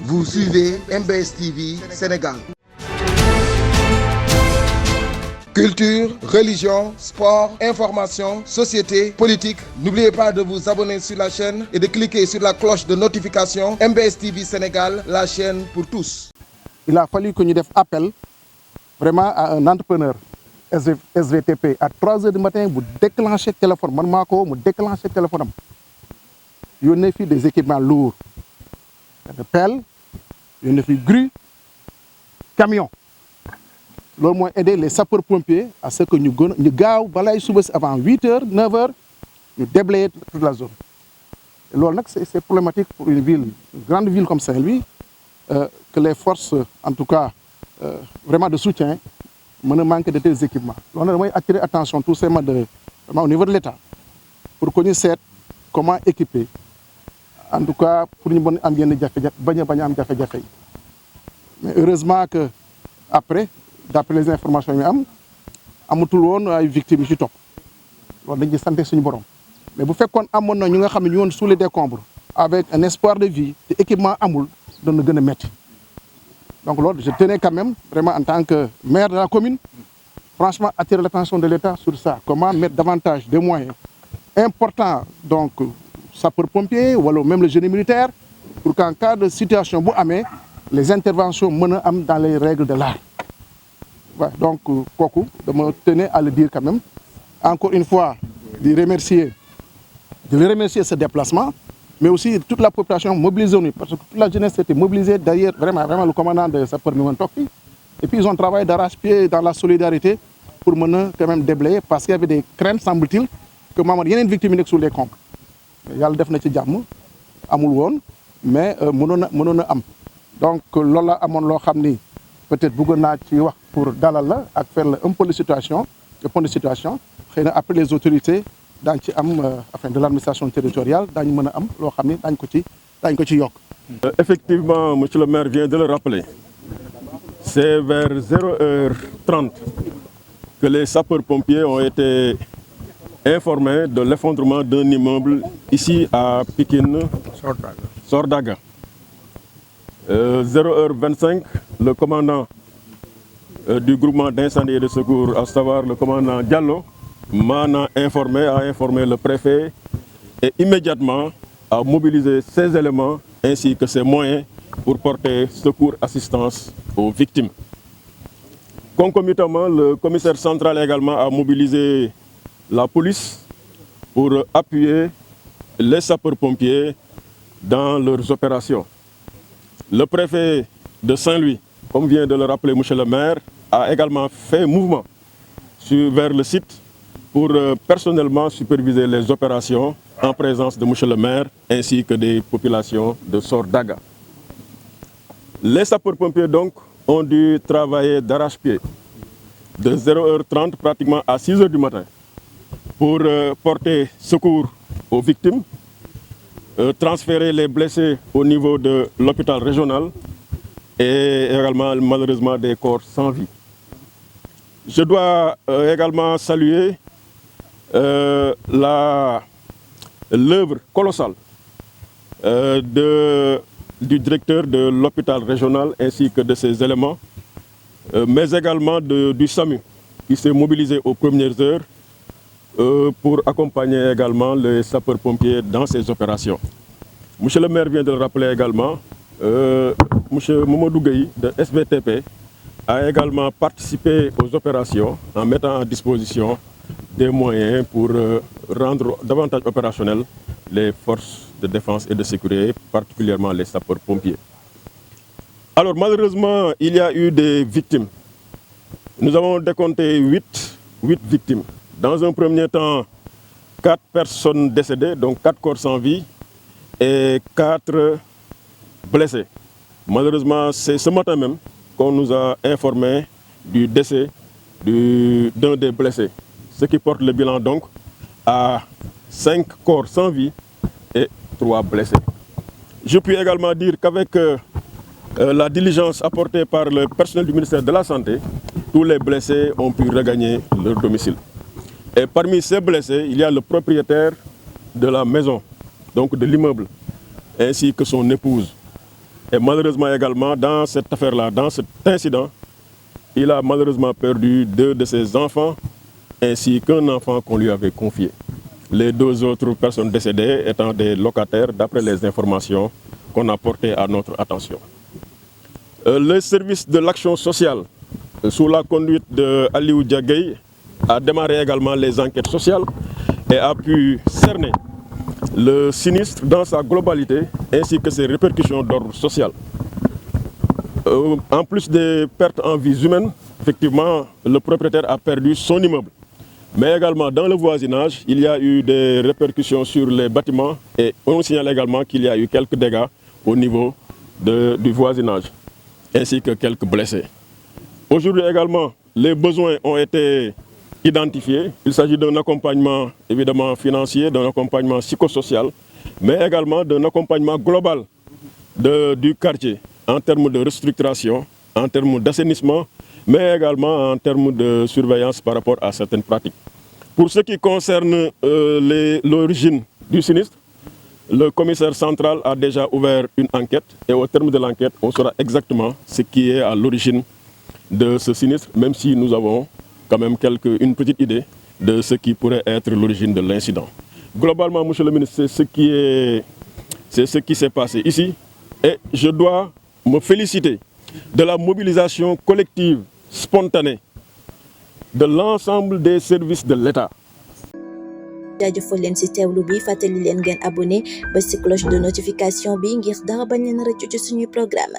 Vous suivez MBS TV Sénégal. Culture, religion, sport, information, société, politique. N'oubliez pas de vous abonner sur la chaîne et de cliquer sur la cloche de notification. MBS TV Sénégal, la chaîne pour tous. Il a fallu que nous fassions appel vraiment à un entrepreneur SVTP à 3 h du matin vous déclenchez le téléphone. Moi, je déclenche le téléphone. Il y a des équipements lourds. De pelles, il y a des grues, camions. L'on m'a aidé les sapeurs-pompiers à ce que nous gaaw avant 8 h, 9 h, nous déblayer toute la zone. C'est problématique pour une grande ville comme Saint-Louis, que les forces, en tout cas, vraiment de soutien, manquent de tels équipements. On a attiré l'attention tout simplement au niveau de l'État pour qu'on sait comment équiper. En tout cas, pour une bonne ambiance de mais heureusement que après, d'après les informations, il y a des victimes qui sont santé suñu borom. Mais bu fekkoon amoon na ñu nga xam ne ñu woon sous les décombres avec un espoir de vie, l'équipement amul doon na gën a metti. Donc je tenais quand même, vraiment en tant que maire de la commune, franchement attirer l'attention de l'État sur ça. Comment mettre davantage de moyens importants, donc sapeurs-pompiers ou même le génie militaire, pour qu'en cas de situation bu amee, les interventions mën am dans les règles de l'art. Ouais, donc kooku dama tenais à le dire quand même. Encore une fois, de le remercier ce déplacement, mais aussi toute la population mobilisée, parce que toute la jeunesse était mobilisée. D'ailleurs, vraiment le commandant de sapeur Toki. Et puis ils ont travaillé d'arrache-pied dans la solidarité pour mener quand même déblayer, parce qu'il y avait des craintes, semble-t-il, que maman y a une victime sous les comptes. Il y a le def na ci jamm amul won, mais mënoon na am. Donc lola amone lo xamni peut-être bëggoon naa ci wax pour dalal la ak faire un peu de situation, le point de situation. Après les autorités de l'administration territoriale, effectivement, M. le maire vient de le rappeler. C'est vers 0h30 que les sapeurs-pompiers ont été informés de l'effondrement d'un immeuble ici à Pikine, Sordaga. 0h25, le commandant du groupement d'incendie et de secours, à savoir le commandant Diallo, a informé le préfet et immédiatement a mobilisé ses éléments ainsi que ses moyens pour porter secours assistance aux victimes. Concomitamment, le commissaire central également a mobilisé la police pour appuyer les sapeurs-pompiers dans leurs opérations. Le préfet de Saint-Louis, comme vient de le rappeler M. le maire, a également fait mouvement vers le site pour personnellement superviser les opérations en présence de M. le maire ainsi que des populations de Sordaga. Les sapeurs-pompiers donc ont dû travailler d'arrache-pied de 0h30 pratiquement à 6 h du matin pour porter secours aux victimes, transférer les blessés au niveau de l'hôpital régional et également malheureusement des corps sans vie. Je dois également saluer l'œuvre colossale du directeur de l'hôpital régional ainsi que de ses éléments, mais également du SAMU qui s'est mobilisé aux premières heures pour accompagner également les sapeurs-pompiers dans ces opérations. Monsieur le maire vient de le rappeler également, Monsieur Momodou Gueye de SVTP a également participé aux opérations en mettant à disposition des moyens pour rendre davantage opérationnels les forces de défense et de sécurité, particulièrement les sapeurs-pompiers. Alors malheureusement, il y a eu des victimes. Nous avons décompté 8 victimes. Dans un premier temps, 4 personnes décédées, donc 4 corps sans vie et 4 blessés. Malheureusement, c'est ce matin même qu'on nous a informé du décès d'un des blessés. Ce qui porte le bilan donc à 5 corps sans vie et 3 blessés. Je puis également dire qu'avec la diligence apportée par le personnel du ministère de la Santé, tous les blessés ont pu regagner leur domicile. Et parmi ces blessés, il y a le propriétaire de la maison, donc de l'immeuble, ainsi que son épouse. Et malheureusement également, dans cette affaire-là, dans cet incident, il a malheureusement perdu 2 de ses enfants ainsi qu'un enfant qu'on lui avait confié. Les 2 autres personnes décédées étant des locataires d'après les informations qu'on a portées à notre attention. Le service de l'action sociale, sous la conduite de Aliou Diagueye, a démarré également les enquêtes sociales et a pu cerner le sinistre dans sa globalité ainsi que ses répercussions d'ordre social. En plus des pertes en vies humaines, effectivement, le propriétaire a perdu son immeuble. Mais également dans le voisinage, il y a eu des répercussions sur les bâtiments et on signale également qu'il y a eu quelques dégâts au niveau du voisinage, ainsi que quelques blessés. Aujourd'hui également, les besoins ont été identifiés. Il s'agit d'un accompagnement évidemment financier, d'un accompagnement psychosocial, mais également d'un accompagnement global du quartier en termes de restructuration, en termes d'assainissement, mais également en termes de surveillance par rapport à certaines pratiques. Pour ce qui concerne l'origine du sinistre, le commissaire central a déjà ouvert une enquête et au terme de l'enquête, on saura exactement ce qui est à l'origine de ce sinistre, même si nous avons quand même une petite idée de ce qui pourrait être l'origine de l'incident. Globalement, monsieur le ministre, c'est ce qui s'est passé ici et je dois me féliciter de la mobilisation collective, spontanée, de l'ensemble des services de l'État. jaajëfal leen ci teewlu bi fàttali leen ngeen abonné ba ci cloche de notification bi ngir dara bañ leen rëccu ci suñuy programme